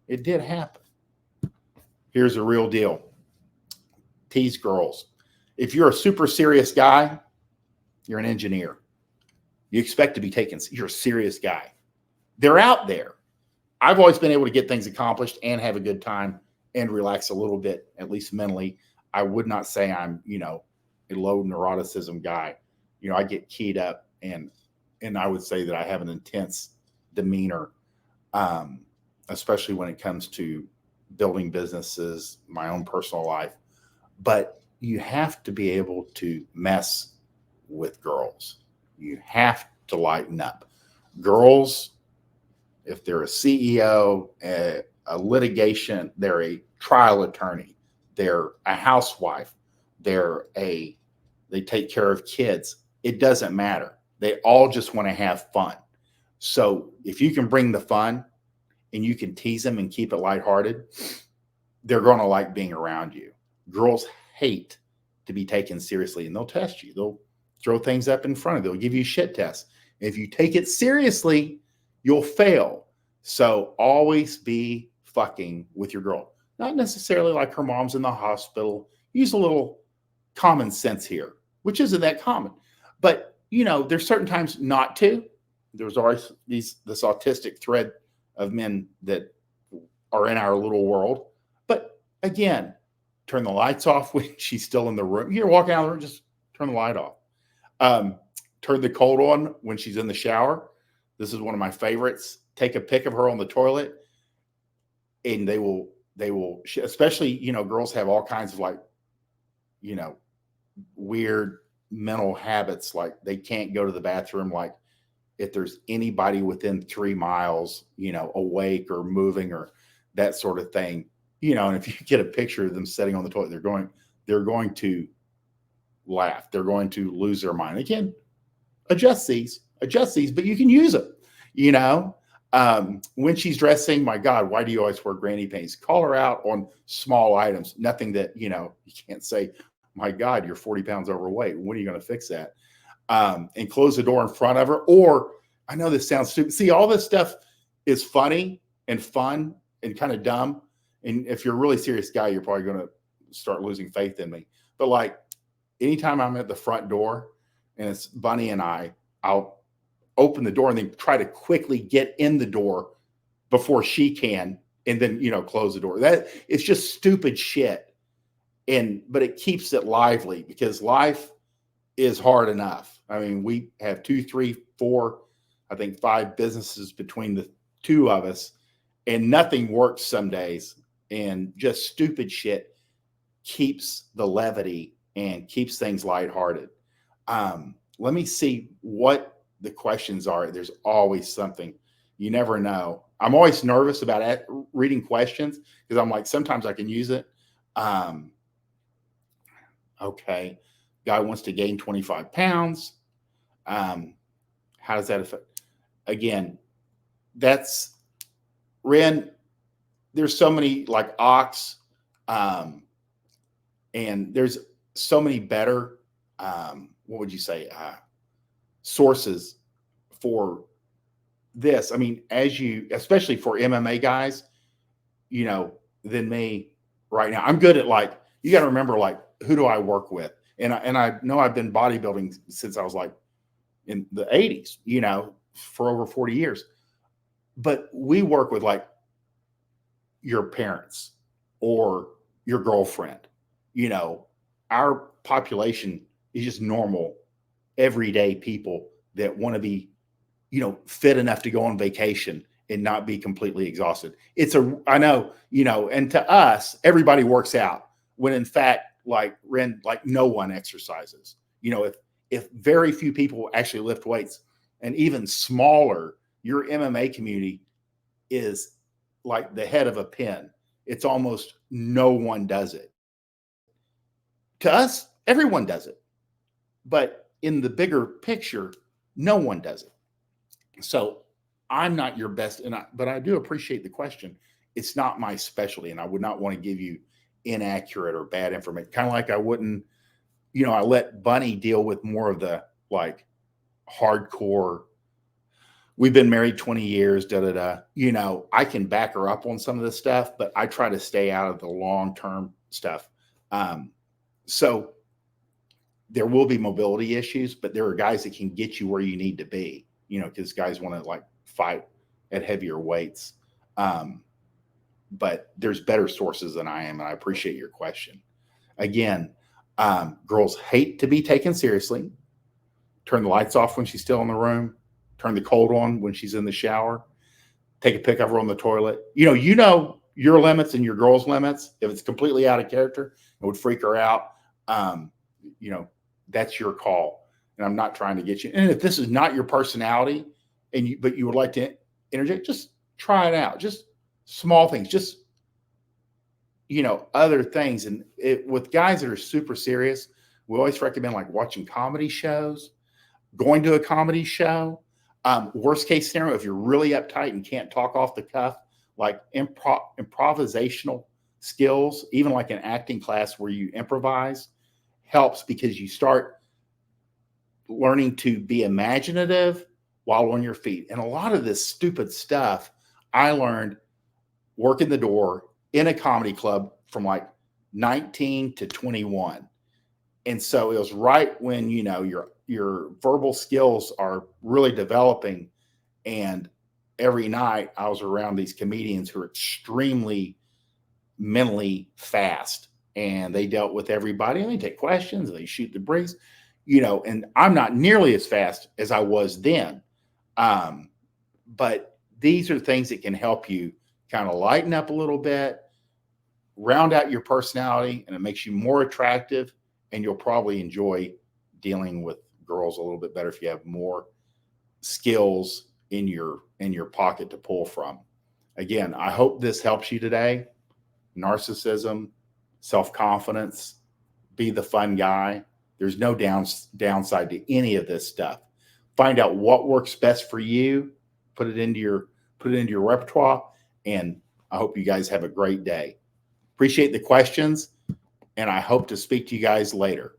It did happen. Here's the real deal. Tease girls. If you're a super serious guy, you're an engineer. You expect to be taken. You're a serious guy. They're out there. I've always been able to get things accomplished and have a good time and relax a little bit, at least mentally. I would not say I'm, a low neuroticism guy. I get keyed up and I would say that I have an intense demeanor, um, especially when it comes to building businesses, my own personal life. But you have to be able to mess with girls. You have to lighten up. Girls, if they're a CEO, a litigation, they're a trial attorney, they're a housewife, they take care of kids. It doesn't matter. They all just want to have fun. So if you can bring the fun and you can tease them and keep it lighthearted, they're going to like being around you. Girls hate to be taken seriously, and they'll test you. They'll throw things up in front of you. They'll give you shit tests. If you take it seriously, you'll fail. So always be fucking with your girl. Not necessarily like her mom's in the hospital. Use a little common sense here, which isn't that common. But, there's certain times not to. There's always this autistic thread of men that are in our little world. But again, turn the lights off when she's still in the room. You're walking out of the room, just turn the light off. Turn the cold on when she's in the shower. This is one of my favorites. Take a pic of her on the toilet, and they will, especially, girls have all kinds of weird mental habits. Like they can't go to the bathroom. Like if there's anybody within 3 miles, awake or moving or that sort of thing, and if you get a picture of them sitting on the toilet, they're going to laugh. They're going to lose their mind. Again, adjust these, but you can use them, when she's dressing, my God, why do you always wear granny panties? Call her out on small items, nothing that, you can't say, my God, you're 40 pounds overweight. When are you going to fix that? And close the door in front of her. Or I know this sounds stupid. See, all this stuff is funny and fun and kind of dumb. And if you're a really serious guy, you're probably going to start losing faith in me. But like anytime I'm at the front door and it's Bunny and I'll open the door and then try to quickly get in the door before she can, and then, close the door. That it's just stupid shit. But it keeps it lively because life is hard enough. I mean, we have 2, 3, 4, I think 5 businesses between the two of us, and nothing works some days. And just stupid shit keeps the levity and keeps things lighthearted. Let me see what the questions are. There's always something. You never know. I'm always nervous about reading questions because I'm like, sometimes I can use it. Okay. Guy wants to gain 25 pounds. How does that affect? Again, that's Ren. There's so many like Ox, and there's so many better, what would you say, sources for this. I mean, especially for MMA guys, than me right now. I'm good at you got to remember, who do I work with? And I know I've been bodybuilding since I was in the 80s, for over 40 years. But we work with your parents or your girlfriend. Our population is just normal, everyday people that want to be, fit enough to go on vacation and not be completely exhausted. I know, and to us, everybody works out when in fact, no one exercises. If very few people actually lift weights, and even smaller, your MMA community is like the head of a pin. It's almost no one does it. To us, everyone does it. But in the bigger picture, no one does it. So I'm not your best, but I do appreciate the question. It's not my specialty, and I would not want to give you inaccurate or bad information. Kind of like I wouldn't, I let Bunny deal with more of the hardcore we've been married 20 years, da da da. You know, I can back her up on some of this stuff, but I try to stay out of the long term stuff. So there will be mobility issues, but there are guys that can get you where you need to be, you know, because guys want to like fight at heavier weights. But there's better sources than I am. And I appreciate your question. Again, girls hate to be taken seriously. Turn the lights off when she's still in the room. Turn the cold on when she's in the shower. Take a pic of her on the toilet. You know your limits and your girl's limits. If it's completely out of character, it would freak her out. You know, that's your call. And I'm not trying to get you. And if this is not your personality, but you would like to interject, just try it out. Just small things. Just other things. And with guys that are super serious, we always recommend like watching comedy shows, going to a comedy show. Worst case scenario, if you're really uptight and can't talk off the cuff, like improvisational skills, even like an acting class where you improvise, helps because you start learning to be imaginative while on your feet. And a lot of this stupid stuff I learned working the door in a comedy club from like 19 to 21. And so it was right when, your verbal skills are really developing. And every night I was around these comedians who are extremely mentally fast, and they dealt with everybody, and they take questions and they shoot the breeze, and I'm not nearly as fast as I was then. But these are things that can help you kind of lighten up a little bit, round out your personality, and it makes you more attractive, and you'll probably enjoy dealing with girls a little bit better if you have more skills in your pocket to pull from. Again, I hope this helps you today. Narcissism, self-confidence, be the fun guy. There's no downside to any of this stuff. Find out what works best for you, put it into your repertoire, and I hope you guys have a great day. Appreciate the questions, and I hope to speak to you guys later.